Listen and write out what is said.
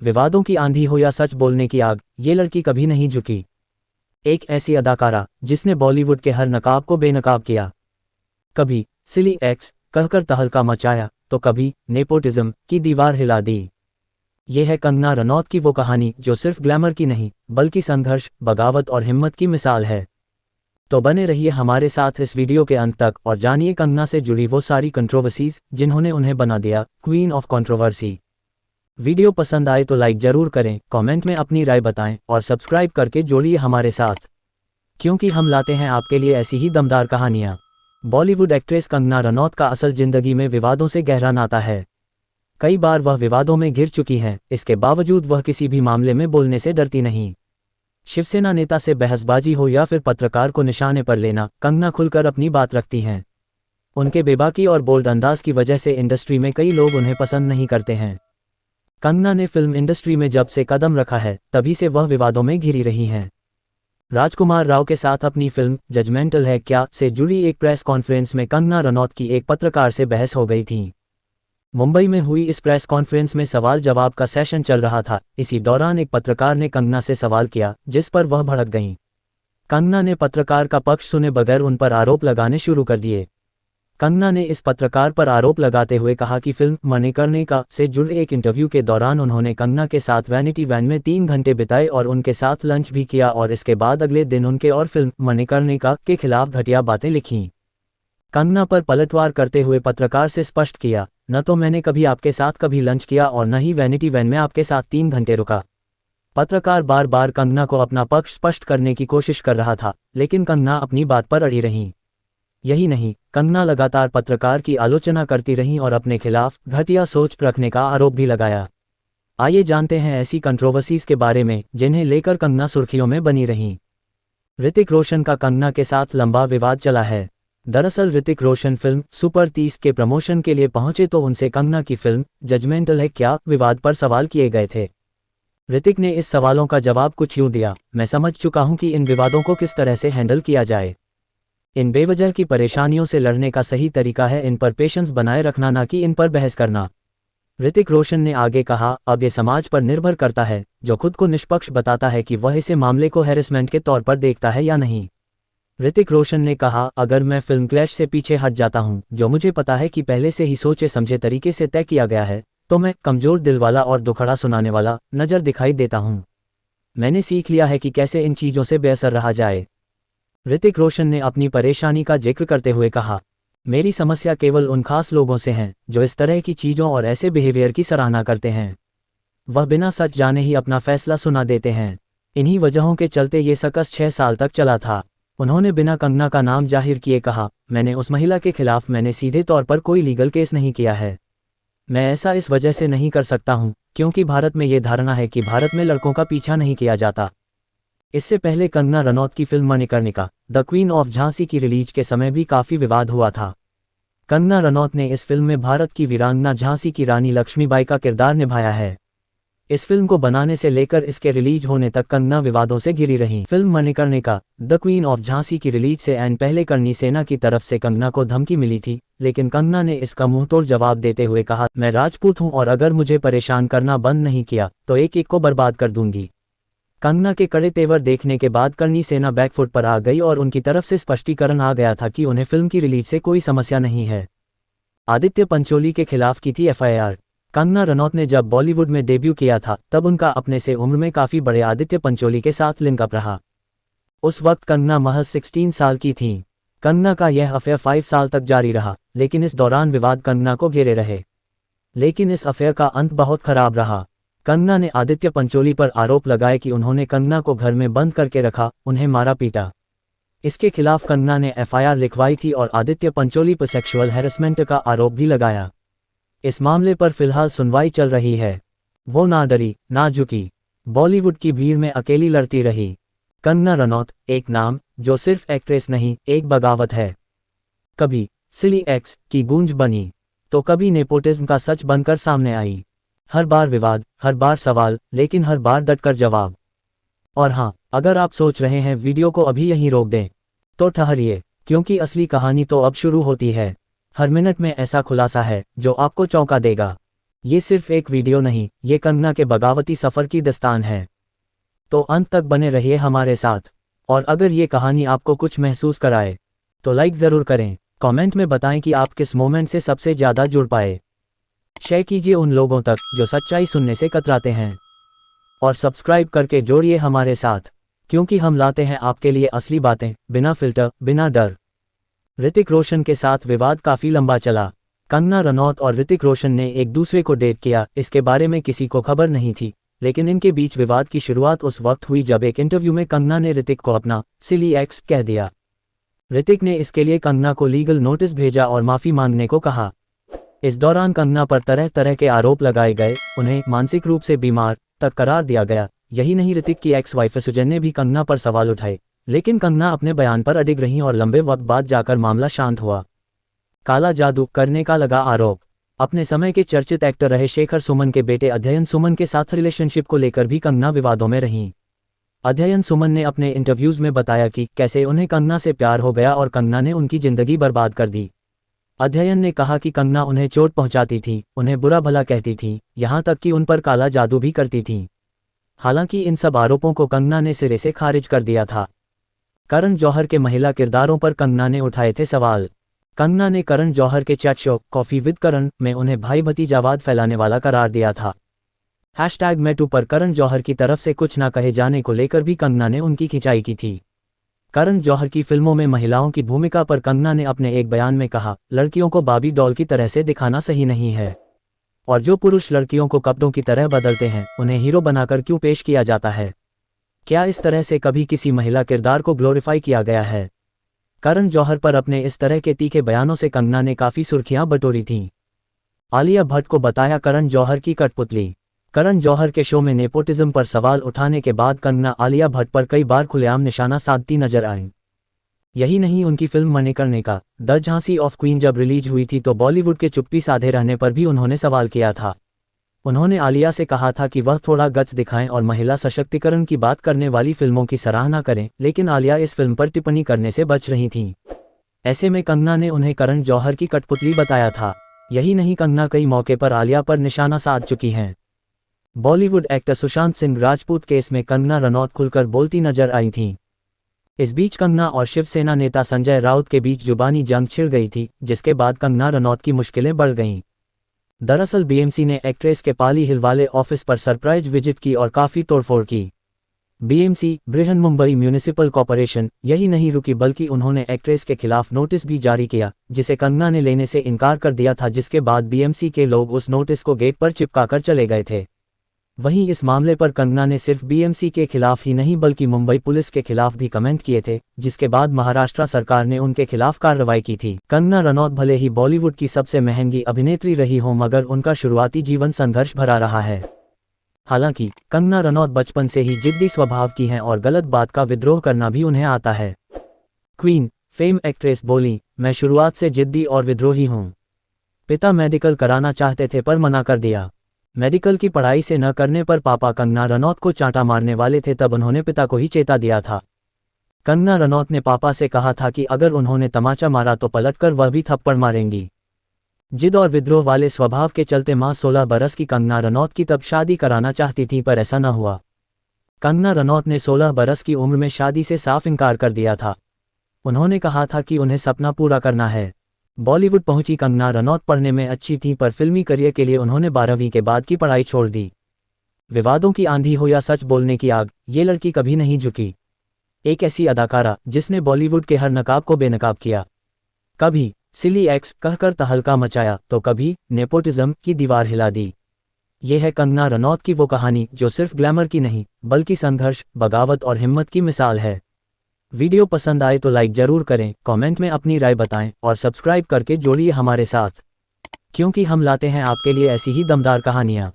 विवादों की आंधी हो या सच बोलने की आग, ये लड़की कभी नहीं झुकी। एक ऐसी अदाकारा जिसने बॉलीवुड के हर नकाब को बेनकाब किया। कभी सिली एक्स कहकर तहलका मचाया, तो कभी नेपोटिज्म की दीवार हिला दी। ये है कंगना रनौत की वो कहानी जो सिर्फ ग्लैमर की नहीं, बल्कि संघर्ष, बगावत और हिम्मत की मिसाल है। तो बने रहिए हमारे साथ इस वीडियो के अंत तक और जानिए कंगना से जुड़ी वो सारी कंट्रोवर्सीज जिन्होंने उन्हें बना दिया क्वीन ऑफ कंट्रोवर्सी। वीडियो पसंद आए तो लाइक जरूर करें, कमेंट में अपनी राय बताएं और सब्सक्राइब करके जोड़िए हमारे साथ, क्योंकि हम लाते हैं आपके लिए ऐसी ही दमदार कहानियां। बॉलीवुड एक्ट्रेस कंगना रनौत का असल जिंदगी में विवादों से गहरा नाता है। कई बार वह विवादों में घिर चुकी हैं, इसके बावजूद वह किसी भी मामले में बोलने से डरती नहीं। शिवसेना नेता से बहसबाजी हो या फिर पत्रकार को निशाने पर लेना, कंगना खुलकर अपनी बात रखती हैं। उनके बेबाकी और बोल्ड अंदाज की वजह से इंडस्ट्री में कई लोग उन्हें पसंद नहीं करते हैं। कंगना ने फिल्म इंडस्ट्री में जब से कदम रखा है, तभी से वह विवादों में घिरी रही हैं। राजकुमार राव के साथ अपनी फिल्म जजमेंटल है क्या से जुड़ी एक प्रेस कॉन्फ्रेंस में कंगना रनौत की एक पत्रकार से बहस हो गई थी। मुंबई में हुई इस प्रेस कॉन्फ्रेंस में सवाल जवाब का सेशन चल रहा था। इसी दौरान एक पत्रकार ने कंगना से सवाल किया, जिस पर वह भड़क गईं। कंगना ने पत्रकार का पक्ष सुने बगैर उन पर आरोप लगाने शुरू कर दिए। कंगना ने इस पत्रकार पर आरोप लगाते हुए कहा कि फिल्म मणिकर्णिका से जुड़े एक इंटरव्यू के दौरान उन्होंने कंगना के साथ वैनिटी वैन में 3 घंटे बिताए और उनके साथ लंच भी किया और इसके बाद अगले दिन उनके और फिल्म मणिकर्णिका के खिलाफ घटिया बातें लिखीं। कंगना पर पलटवार करते हुए पत्रकार से स्पष्ट किया, न तो मैंने कभी आपके साथ कभी लंच किया और न ही वैनिटी वैन में आपके साथ 3 घंटे रुका। पत्रकार बार बार कंगना को अपना पक्ष स्पष्ट करने की कोशिश कर रहा था, लेकिन कंगना अपनी बात पर अड़ी रहीं। यही नहीं, कंगना लगातार पत्रकार की आलोचना करती रहीं और अपने खिलाफ घटिया सोच रखने का आरोप भी लगाया। आइए जानते हैं ऐसी कंट्रोवर्सीज के बारे में जिन्हें लेकर कंगना सुर्खियों में बनी रहीं। ऋतिक रोशन का कंगना के साथ लंबा विवाद चला है। दरअसल ऋतिक रोशन फिल्म सुपर 30 के प्रमोशन के लिए पहुंचे तो उनसे कंगना की फिल्म जजमेंटल है क्या विवाद पर सवाल किए गए थे। ऋतिक ने इस सवालों का जवाब कुछ यूं दिया, मैं समझ चुका हूं कि इन विवादों को किस तरह से हैंडल किया जाए। इन बेवजह की परेशानियों से लड़ने का सही तरीका है इन पर पेशेंस बनाए रखना, ना कि इन पर बहस करना। ऋतिक रोशन ने आगे कहा, अब ये समाज पर निर्भर करता है, जो खुद को निष्पक्ष बताता है कि वह इसे मामले को हैरेसमेंट के तौर पर देखता है या नहीं। ऋतिक रोशन ने कहा, अगर मैं फिल्म क्लैश से पीछे हट जाता हूं, जो मुझे पता है कि पहले से ही सोचे समझे तरीके से तय किया गया है, तो मैं कमजोर दिल वाला और दुखड़ा सुनाने वाला नजर दिखाई देता हूं। मैंने सीख लिया है कि कैसे इन चीजों से बेअसर रहा जाए। ऋतिक रोशन ने अपनी परेशानी का जिक्र करते हुए कहा, मेरी समस्या केवल उन खास लोगों से है जो इस तरह की चीजों और ऐसे बिहेवियर की सराहना करते हैं। वह बिना सच जाने ही अपना फैसला सुना देते हैं। इन्हीं वजहों के चलते ये सकस 6 साल तक चला था। उन्होंने बिना कंगना का नाम जाहिर किए कहा, मैंने उस महिला के खिलाफ मैंने सीधे तौर पर कोई लीगल केस नहीं किया है। मैं ऐसा इस वजह से नहीं कर सकता हूं क्योंकि भारत में ये धारणा है कि भारत में लड़कों का पीछा नहीं किया जाता। इससे पहले कंगना रनौत की film Manikarnika the queen of Jhansi की रिलीज के समय भी काफी विवाद हुआ था। कंगना रनौत ने इस फिल्म में भारत की वीरांगना झांसी की रानी लक्ष्मीबाई का किरदार निभाया है। इस फिल्म को बनाने से लेकर इसके रिलीज होने तक कंगना विवादों से घिरी रहीं। Film Manikarnika the queen of Jhansi की रिलीज से एन पहले करनी सेना की तरफ से कंगना को धमकी मिली थी, लेकिन कंगना ने इसका मुंहतोड़ जवाब देते हुए कहा, मैं राजपूत हूं और अगर मुझे परेशान करना बंद नहीं किया तो एक एक को बर्बाद कर दूंगी। कंगना के कड़े तेवर देखने के बाद करनी सेना बैकफुट पर आ गई और उनकी तरफ से स्पष्टीकरण आ गया था कि उन्हें फिल्म की रिलीज से कोई समस्या नहीं है। आदित्य पंचोली के खिलाफ की थी FIR। कंगना रनौत ने जब बॉलीवुड में डेब्यू किया था तब उनका अपने से उम्र में काफी बड़े आदित्य पंचोली के साथ लिंकअप रहा। उस वक्त कंगना महज 16 साल की थीं। कंगना का यह अफेयर 5 साल तक जारी रहा, लेकिन इस दौरान विवाद कंगना को घेरे रहे। लेकिन इस अफेयर का अंत बहुत खराब रहा। कंगना ने आदित्य पंचोली पर आरोप लगाए कि उन्होंने कंगना को घर में बंद करके रखा, उन्हें मारा पीटा। इसके खिलाफ कंगना ने FIR लिखवाई थी और आदित्य पंचोली पर सेक्सुअल हैरेसमेंट का आरोप भी लगाया। इस मामले पर फिलहाल सुनवाई चल रही है। वो ना डरी ना झुकी, बॉलीवुड की भीड़ में अकेली लड़ती रही। कंगना रनौत एक नाम जो सिर्फ एक्ट्रेस नहीं, एक बगावत है। कभी सिली एक्स की गूंज बनी, तो कभी नेपोटिज्म का सच बनकर सामने आई। हर बार विवाद, हर बार सवाल, लेकिन हर बार डटकर जवाब। और हाँ, अगर आप सोच रहे हैं वीडियो को अभी यहीं रोक दें, तो ठहरिए, क्योंकि असली कहानी तो अब शुरू होती है। हर मिनट में ऐसा खुलासा है जो आपको चौंका देगा। ये सिर्फ एक वीडियो नहीं, ये कंगना के बगावती सफ़र की दास्तान है। तो अंत तक बने रहिए हमारे साथ। और अगर ये कहानी आपको कुछ महसूस कराए तो लाइक ज़रूर करें। कमेंट में बताएं कि आप किस मोमेंट से सबसे ज़्यादा जुड़ पाए। शेयर कीजिए उन लोगों तक जो सच्चाई सुनने से कतराते हैं। और सब्सक्राइब करके जोड़िए हमारे साथ, क्योंकि हम लाते हैं आपके लिए असली बातें, बिना फिल्टर, बिना डर। ऋतिक रोशन के साथ विवाद काफ़ी लंबा चला। कंगना रनौत और ऋतिक रोशन ने एक दूसरे को डेट किया, इसके बारे में किसी को खबर नहीं थी। लेकिन इनके बीच विवाद की शुरुआत उस वक्त हुई जब एक इंटरव्यू में कंगना ने ऋतिक को अपना सिली एक्स कह दिया। ऋतिक ने इसके लिए कंगना को लीगल नोटिस भेजा और माफ़ी मांगने को कहा। इस दौरान कंगना पर तरह तरह के आरोप लगाए गए, उन्हें मानसिक रूप से बीमार तक करार दिया गया। यही नहीं, ऋतिक की एक्स वाइफ सुजन ने भी कंगना पर सवाल उठाए, लेकिन कंगना अपने बयान पर अडिग रहीं और लंबे वक्त बाद जाकर मामला शांत हुआ। काला जादू करने का लगा आरोप। अपने समय के चर्चित एक्टर रहे शेखर सुमन के बेटे अध्ययन सुमन के साथ रिलेशनशिप को लेकर भी कंगना विवादों में रहीं। अध्ययन सुमन ने अपने इंटरव्यूज में बताया कि कैसे उन्हें कंगना से प्यार हो गया और कंगना ने उनकी जिंदगी बर्बाद कर दी। अध्ययन ने कहा कि कंगना उन्हें चोट पहुंचाती थी, उन्हें बुरा भला कहती थी, यहां तक कि उन पर काला जादू भी करती थी। हालांकि इन सब आरोपों को कंगना ने सिरे से खारिज कर दिया था। करण जौहर के महिला किरदारों पर कंगना ने उठाए थे सवाल। कंगना ने करण जौहर के चैट शो कॉफी विद करण में उन्हें भाई भतीजावाद फैलाने वाला करार दिया था। #MeToo पर करण जौहर की तरफ से कुछ ना कहे जाने को लेकर भी कंगना ने उनकी खिंचाई की थी। करण जौहर की फिल्मों में महिलाओं की भूमिका पर कंगना ने अपने एक बयान में कहा, लड़कियों को बाबी डॉल की तरह से दिखाना सही नहीं है। और जो पुरुष लड़कियों को कपड़ों की तरह बदलते हैं, उन्हें हीरो बनाकर क्यों पेश किया जाता है? क्या इस तरह से कभी किसी महिला किरदार को ग्लोरीफाई किया गया है? करण जौहर पर अपने इस तरह के तीखे बयानों से कंगना ने काफ़ी सुर्खियां बटोरी थीं। आलिया भट्ट को बताया करण जौहर की कठपुतली। करण जौहर के शो में नेपोटिज्म पर सवाल उठाने के बाद कंगना आलिया भट्ट पर कई बार खुलेआम निशाना साधती नजर आईं। यही नहीं, उनकी film Manikarnika the Jhansi of queen जब रिलीज हुई थी तो बॉलीवुड के चुप्पी साधे रहने पर भी उन्होंने सवाल किया था। उन्होंने आलिया से कहा था कि वह थोड़ा गट्स दिखाएं और महिला सशक्तिकरण की बात करने वाली फिल्मों की सराहना करें, लेकिन आलिया इस फिल्म पर टिप्पणी करने से बच रही थीं। ऐसे में कंगना ने उन्हें करण जौहर की कठपुतली बताया था। यही नहीं, कंगना कई मौके पर आलिया पर निशाना साध चुकी हैं। बॉलीवुड एक्टर सुशांत सिंह राजपूत केस में कंगना रनौत खुलकर बोलती नजर आई थीं। इस बीच कंगना और शिवसेना नेता संजय राउत के बीच जुबानी जंग छिड़ गई थी, जिसके बाद कंगना रनौत की मुश्किलें बढ़ गईं। दरअसल बीएमसी ने एक्ट्रेस के पाली हिल वाले ऑफिस पर सरप्राइज विजिट की और काफ़ी तोड़फोड़ की। BMC, Brihan Mumbai municipal corporation, यही नहीं रुकी बल्कि उन्होंने एक्ट्रेस के खिलाफ नोटिस भी जारी किया, जिसे कंगना ने लेने से इनकार कर दिया था, जिसके बाद बीएमसी के लोग उस नोटिस को गेट पर चिपकाकर चले गए थे। वहीं इस मामले पर कंगना ने सिर्फ बीएमसी के खिलाफ ही नहीं बल्कि मुंबई पुलिस के खिलाफ भी कमेंट किए थे, जिसके बाद महाराष्ट्र सरकार ने उनके खिलाफ कार्रवाई की थी। कंगना रनौत भले ही बॉलीवुड की सबसे महंगी अभिनेत्री रही हो, मगर उनका शुरुआती जीवन संघर्ष भरा रहा है। हालांकि कंगना रनौत बचपन से ही जिद्दी स्वभाव की हैं और गलत बात का विद्रोह करना भी उन्हें आता है। क्वीन फेम एक्ट्रेस बोली, मैं शुरुआत से जिद्दी और विद्रोही हूँ। पिता मेडिकल कराना चाहते थे पर मना कर दिया। मेडिकल की पढ़ाई से न करने पर पापा कंगना रनौत को चांटा मारने वाले थे, तब उन्होंने पिता को ही चेता दिया था। कंगना रनौत ने पापा से कहा था कि अगर उन्होंने तमाचा मारा तो पलटकर वह भी थप्पड़ मारेंगी। जिद और विद्रोह वाले स्वभाव के चलते मां 16 बरस की कंगना रनौत की तब शादी कराना चाहती थी, पर ऐसा न हुआ। कंगना रनौत ने 16 बरस की उम्र में शादी से साफ इनकार कर दिया था। उन्होंने कहा था कि उन्हें सपना पूरा करना है। बॉलीवुड पहुंची कंगना रनौत पढ़ने में अच्छी थी, पर फिल्मी करियर के लिए उन्होंने 12वीं के बाद की पढ़ाई छोड़ दी। विवादों की आंधी हो या सच बोलने की आग, ये लड़की कभी नहीं झुकी। एक ऐसी अदाकारा जिसने बॉलीवुड के हर नकाब को बेनकाब किया। कभी सिली एक्स कहकर तहलका मचाया तो कभी नेपोटिज्म की दीवार हिला दी। ये है कंगना रनौत की वो कहानी जो सिर्फ ग्लैमर की नहीं बल्कि संघर्ष, बगावत और हिम्मत की मिसाल है। वीडियो पसंद आए तो लाइक जरूर करें, कमेंट में अपनी राय बताएं और सब्सक्राइब करके जोड़िए हमारे साथ, क्योंकि हम लाते हैं आपके लिए ऐसी ही दमदार कहानियां।